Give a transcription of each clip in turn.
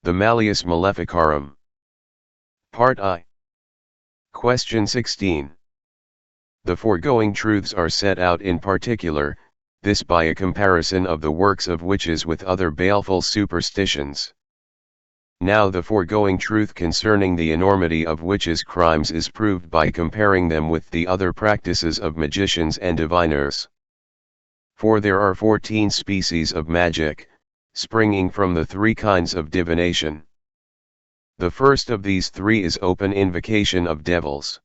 The Malleus Maleficarum. Part I. Question 16. The foregoing truths are set out in particular, this by a comparison of the works of witches with other baleful superstitions. Now the foregoing truth concerning the enormity of witches' crimes is proved by comparing them with the other practices of magicians and diviners. For there are 14 species of magic, springing from the 3 kinds of divination. The first of these 3 is open invocation of devils.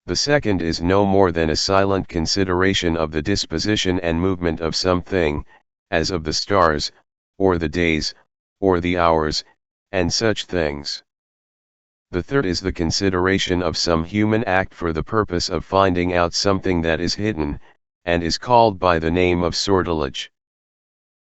The second is no more than a silent consideration of the disposition and movement of something, as of the stars, or the days, or the hours, and such things. The third is the consideration of some human act for the purpose of finding out something that is hidden, and is called by the name of sortilege.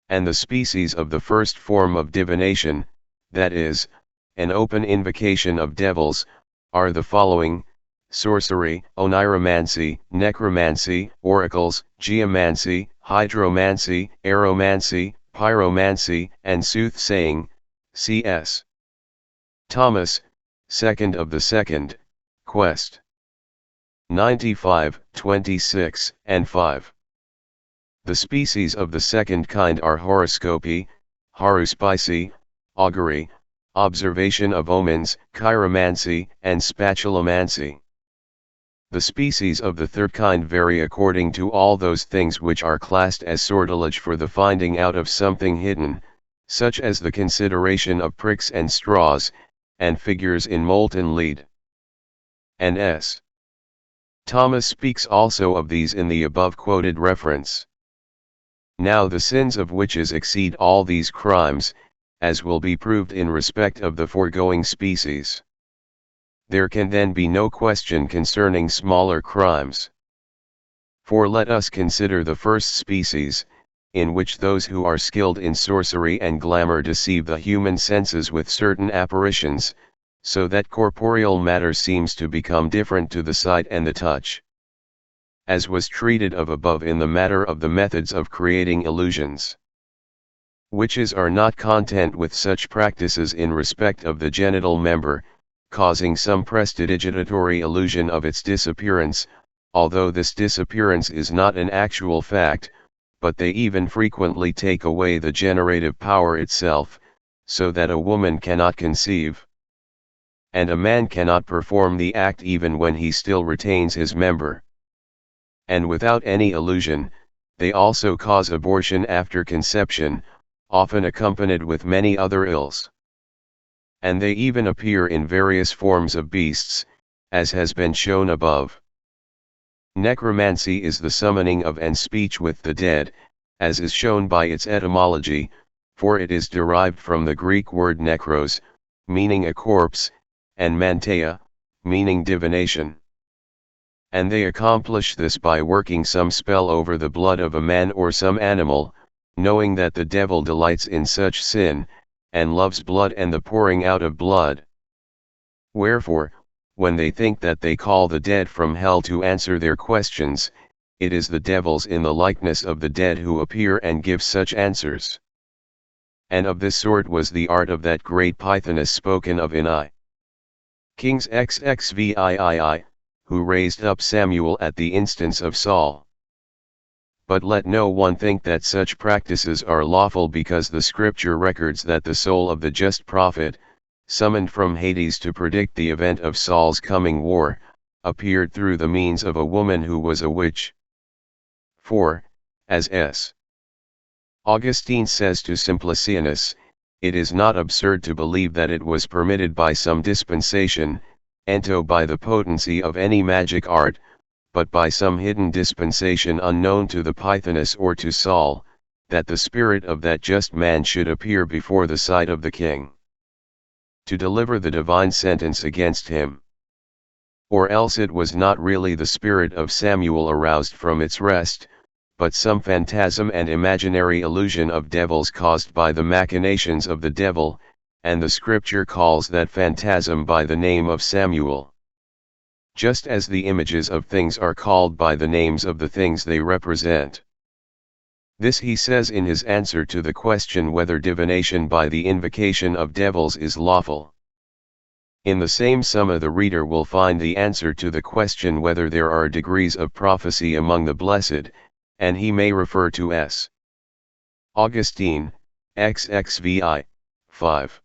And the species of the first form of divination, that is, an open invocation of devils, are the following: sorcery, oniromancy, necromancy, oracles, geomancy, hydromancy, aeromancy, pyromancy, and soothsaying. C.S. Thomas, 2nd of the 2nd, Quest. 95, 26, and 5. The species of the second kind are horoscopy, haruspicy, augury, observation of omens, chiromancy, and spatulomancy. The species of the third kind vary according to all those things which are classed as sortilege for the finding out of something hidden, such as the consideration of pricks and straws, and figures in molten lead. And S. Thomas speaks also of these in the above quoted reference. Now the sins of witches exceed all these crimes, as will be proved in respect of the foregoing species. There can then be no question concerning smaller crimes. For let us consider the first species, in which those who are skilled in sorcery and glamour deceive the human senses with certain apparitions, so that corporeal matter seems to become different to the sight and the touch. As was treated of above in the matter of the methods of creating illusions. Witches are not content with such practices in respect of the genital member, causing some prestidigitatory illusion of its disappearance, although this disappearance is not an actual fact, but they even frequently take away the generative power itself, so that a woman cannot conceive. And a man cannot perform the act even when he still retains his member. And without any illusion, they also cause abortion after conception, often accompanied with many other ills. And they even appear in various forms of beasts, as has been shown above. Necromancy is the summoning of and speech with the dead, as is shown by its etymology, for it is derived from the Greek word nekros, meaning a corpse, and manteia, meaning divination. And they accomplish this by working some spell over the blood of a man or some animal, knowing that the devil delights in such sin, and loves blood and the pouring out of blood. Wherefore, when they think that they call the dead from hell to answer their questions, it is the devils in the likeness of the dead who appear and give such answers. And of this sort was the art of that great Pythoness spoken of in I. Kings XXVII, who raised up Samuel at the instance of Saul. But let no one think that such practices are lawful, because the scripture records that the soul of the just prophet, summoned from Hades to predict the event of Saul's coming war, appeared through the means of a woman who was a witch. For, as S. Augustine says to Simplicianus, it is not absurd to believe that it was permitted by some dispensation, ento by the potency of any magic art, but by some hidden dispensation unknown to the Pythoness or to Saul, that the spirit of that just man should appear before the sight of the king, to deliver the divine sentence against him. Or else it was not really the spirit of Samuel aroused from its rest, but some phantasm and imaginary illusion of devils caused by the machinations of the devil, and the scripture calls that phantasm by the name of Samuel. Just as the images of things are called by the names of the things they represent. This he says in his answer to the question whether divination by the invocation of devils is lawful. In the same summa the reader will find the answer to the question whether there are degrees of prophecy among the blessed, and he may refer to S. Augustine, XXVI, 5.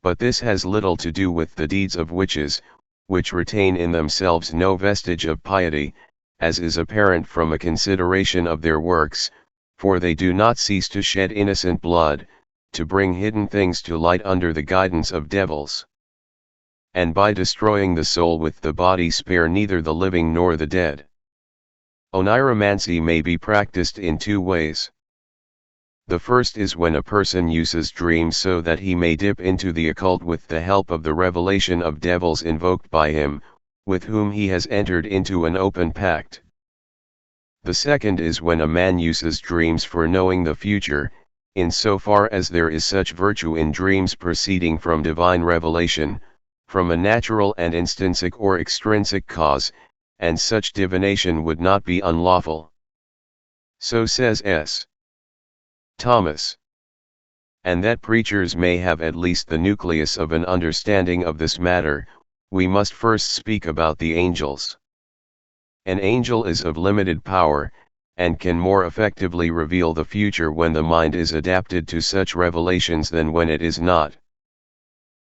But this has little to do with the deeds of witches, which retain in themselves no vestige of piety, as is apparent from a consideration of their works, for they do not cease to shed innocent blood, to bring hidden things to light under the guidance of devils. And by destroying the soul with the body spare neither the living nor the dead. Oniromancy may be practiced in two ways. The first is when a person uses dreams so that he may dip into the occult with the help of the revelation of devils invoked by him, with whom he has entered into an open pact. The second is when a man uses dreams for knowing the future, in so far as there is such virtue in dreams proceeding from divine revelation, from a natural and intrinsic or extrinsic cause, and such divination would not be unlawful. So says S. Thomas. And that preachers may have at least the nucleus of an understanding of this matter, we must first speak about the angels. An angel is of limited power, and can more effectively reveal the future when the mind is adapted to such revelations than when it is not.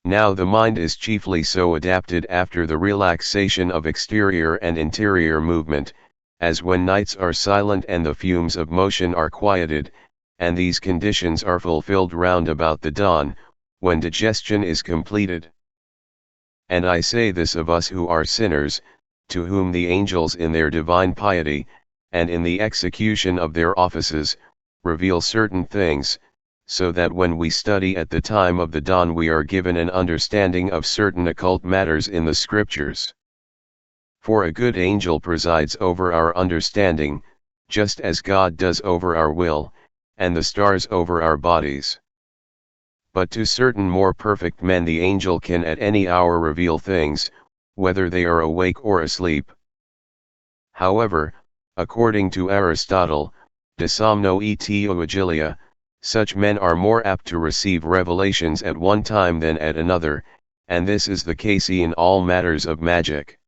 Now the mind is chiefly so adapted after the relaxation of exterior and interior movement, as when nights are silent and the fumes of motion are quieted, and these conditions are fulfilled round about the dawn, when digestion is completed. And I say this of us who are sinners, to whom the angels in their divine piety, and in the execution of their offices, reveal certain things, so that when we study at the time of the dawn we are given an understanding of certain occult matters in the Scriptures. For a good angel presides over our understanding, just as God does over our will, and the stars over our bodies. But to certain more perfect men the angel can at any hour reveal things, whether they are awake or asleep. However, according to Aristotle, De Somno et Vigilia, such men are more apt to receive revelations at one time than at another, and this is the case in all matters of magic.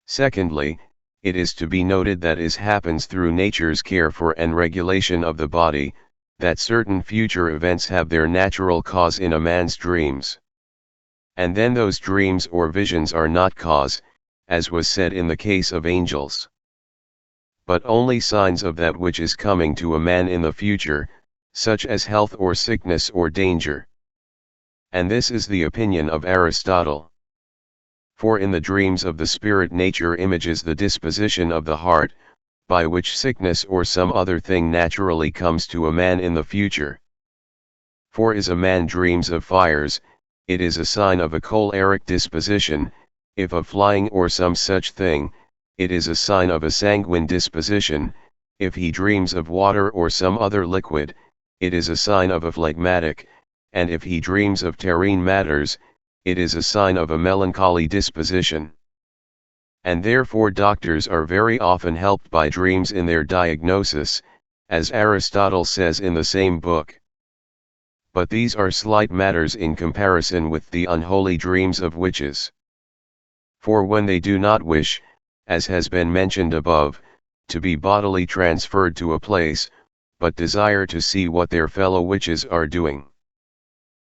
Secondly, it is to be noted that it happens through nature's care for and regulation of the body, that certain future events have their natural cause in a man's dreams. And then those dreams or visions are not cause, as was said in the case of angels, but only signs of that which is coming to a man in the future, such as health or sickness or danger. And this is the opinion of Aristotle. For in the dreams of the spirit nature images the disposition of the heart, by which sickness or some other thing naturally comes to a man in the future. For as a man dreams of fires, it is a sign of a choleric disposition, if of flying or some such thing, it is a sign of a sanguine disposition, if he dreams of water or some other liquid, it is a sign of a phlegmatic, and if he dreams of terrene matters, it is a sign of a melancholy disposition. And therefore doctors are very often helped by dreams in their diagnosis, as Aristotle says in the same book. But these are slight matters in comparison with the unholy dreams of witches. For when they do not wish, as has been mentioned above, to be bodily transferred to a place, but desire to see what their fellow witches are doing,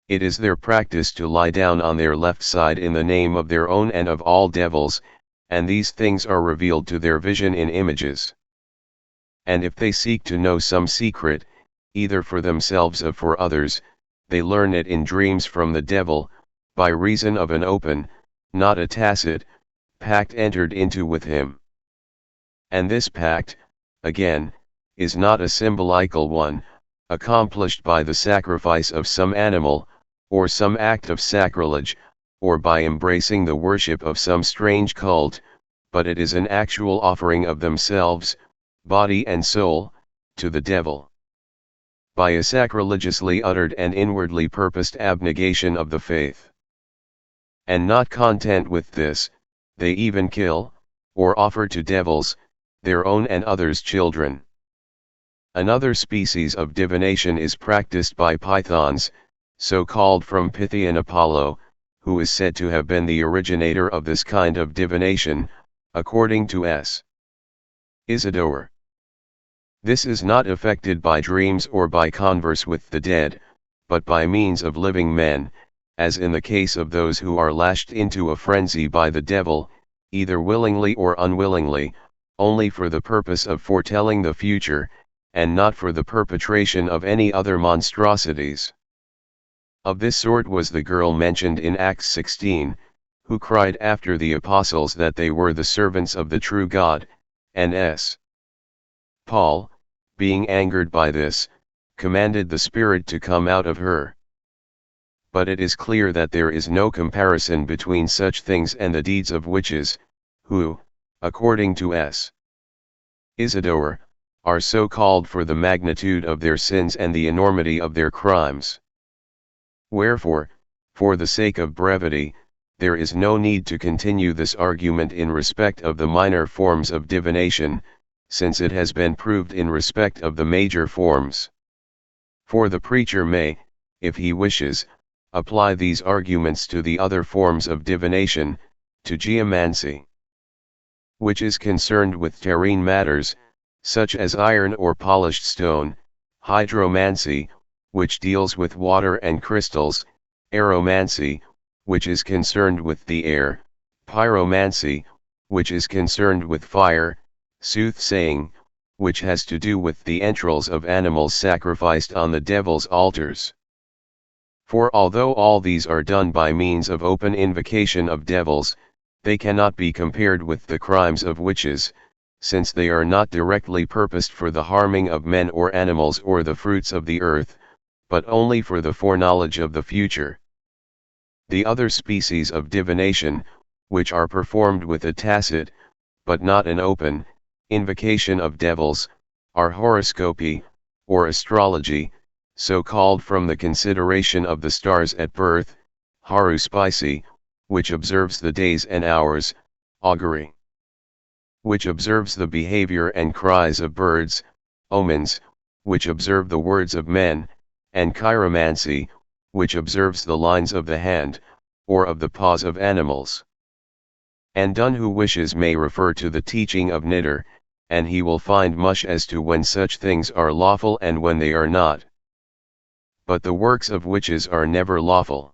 it is their practice to lie down on their left side in the name of their own and of all devils, and these things are revealed to their vision in images. And if they seek to know some secret, either for themselves or for others, they learn it in dreams from the devil, by reason of an open, not a tacit, pact entered into with him. And this pact, again, is not a symbolical one, accomplished by the sacrifice of some animal, or some act of sacrilege, or by embracing the worship of some strange cult, but it is an actual offering of themselves, body and soul, to the devil. By a sacrilegiously uttered and inwardly purposed abnegation of the faith. And not content with this, they even kill, or offer to devils, their own and others' children. Another species of divination is practiced by Pythons, so called from Pythian Apollo, who is said to have been the originator of this kind of divination, according to S. Isidore. This is not effected by dreams or by converse with the dead, but by means of living men, as in the case of those who are lashed into a frenzy by the devil, either willingly or unwillingly, only for the purpose of foretelling the future, and not for the perpetration of any other monstrosities. Of this sort was the girl mentioned in Acts 16, who cried after the apostles that they were the servants of the true God, and S. Paul, being angered by this, commanded the spirit to come out of her. But it is clear that there is no comparison between such things and the deeds of witches, who, according to S. Isidore, are so called for the magnitude of their sins and the enormity of their crimes. Wherefore, for the sake of brevity, there is no need to continue this argument in respect of the minor forms of divination, since it has been proved in respect of the major forms. For the preacher may, if he wishes, apply these arguments to the other forms of divination, to geomancy, which is concerned with terrene matters, such as iron or polished stone, hydromancy, which deals with water and crystals, aeromancy, which is concerned with the air, pyromancy, which is concerned with fire, soothsaying, which has to do with the entrails of animals sacrificed on the devil's altars. For although all these are done by means of open invocation of devils, they cannot be compared with the crimes of witches, since they are not directly purposed for the harming of men or animals or the fruits of the earth, but only for the foreknowledge of the future. The other species of divination, which are performed with a tacit, but not an open, invocation of devils, are horoscopy, or astrology, so called from the consideration of the stars at birth, haruspice, which observes the days and hours, augury, which observes the behavior and cries of birds, omens, which observe the words of men, and chiromancy, which observes the lines of the hand, or of the paws of animals. And one who wishes may refer to the teaching of Nitter, and he will find much as to when such things are lawful and when they are not. But the works of witches are never lawful.